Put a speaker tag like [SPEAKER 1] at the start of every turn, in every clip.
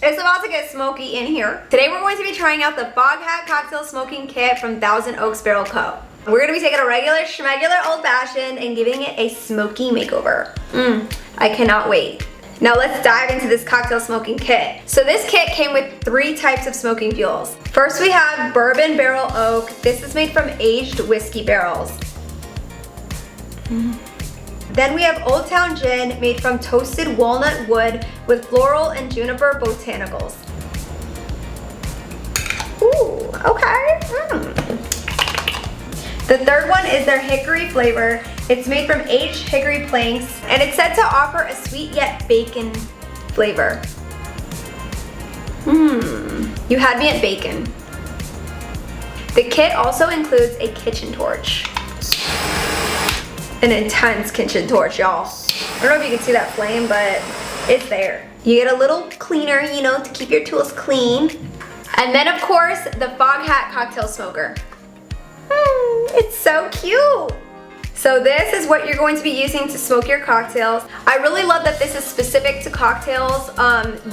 [SPEAKER 1] It's about to get smoky in here. Today we're going to be trying out the Foghat Cocktail Smoking Kit from Thousand Oaks Barrel Co. We're gonna be taking a regular schmegular old fashioned and giving it a smoky makeover. I cannot wait. Now let's dive into this cocktail smoking kit. So this kit came with 3 types of smoking fuels. First we have bourbon barrel oak. This is made from aged whiskey barrels. Then we have Old Town Gin made from toasted walnut wood with floral and juniper botanicals. Ooh, okay. The third one is their hickory flavor. It's made from aged hickory planks and it's said to offer a sweet yet bacon flavor. You had me at bacon. The kit also includes a kitchen torch. An intense kitchen torch, y'all. I don't know if you can see that flame, but it's there. You get a little cleaner, you know, to keep your tools clean. And then of course, the Foghat Cocktail Smoker. It's so cute. So this is what you're going to be using to smoke your cocktails. I really love that this is specific to cocktails.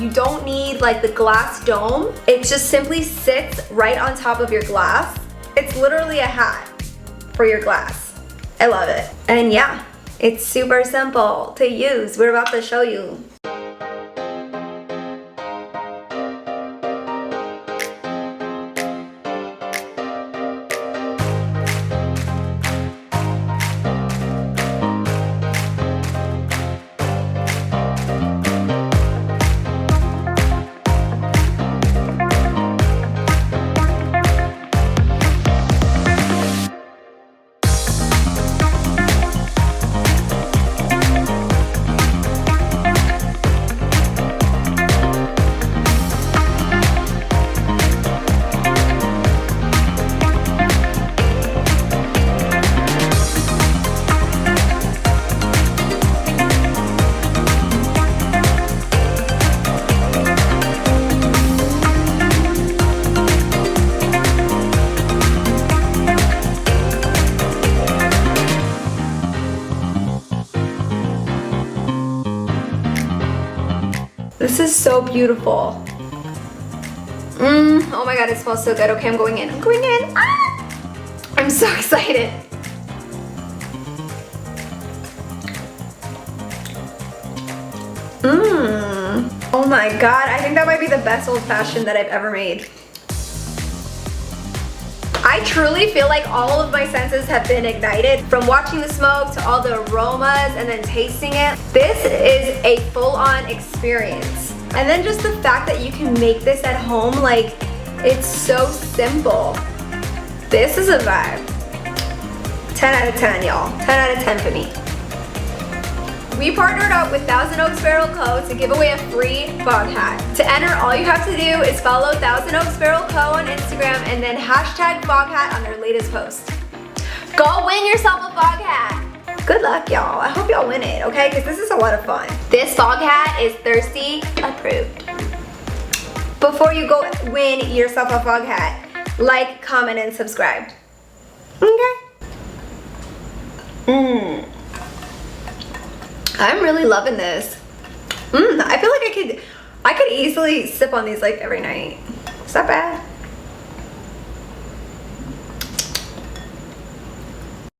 [SPEAKER 1] You don't need like the glass dome. It just simply sits right on top of your glass. It's literally a hat for your glass. I love it. And yeah, it's super simple to use. We're about to show you. This is so beautiful. Oh my god, it smells so good. Okay, I'm going in. I'm going in. Ah! I'm so excited. Oh my god, I think that might be the best old fashioned that I've ever made. I truly feel like all of my senses have been ignited from watching the smoke to all the aromas and then tasting it. This is a full-on experience. And then just the fact that you can make this at home, like, it's so simple. This is a vibe. 10 out of 10, y'all. 10 out of 10 for me. We partnered up with Thousand Oaks Barrel Co. to give away a free Foghat. To enter, all you have to do is follow Thousand Oaks Barrel Co. on Instagram and then hashtag Foghat on their latest post. Go win yourself a Foghat. Good luck, y'all. I hope y'all win it, okay? Because this is a lot of fun. This Foghat is Thirsty approved. Before you go win yourself a Foghat, like, comment, and subscribe. Okay? I'm really loving this. I feel like I could easily sip on these like every night. Is that bad?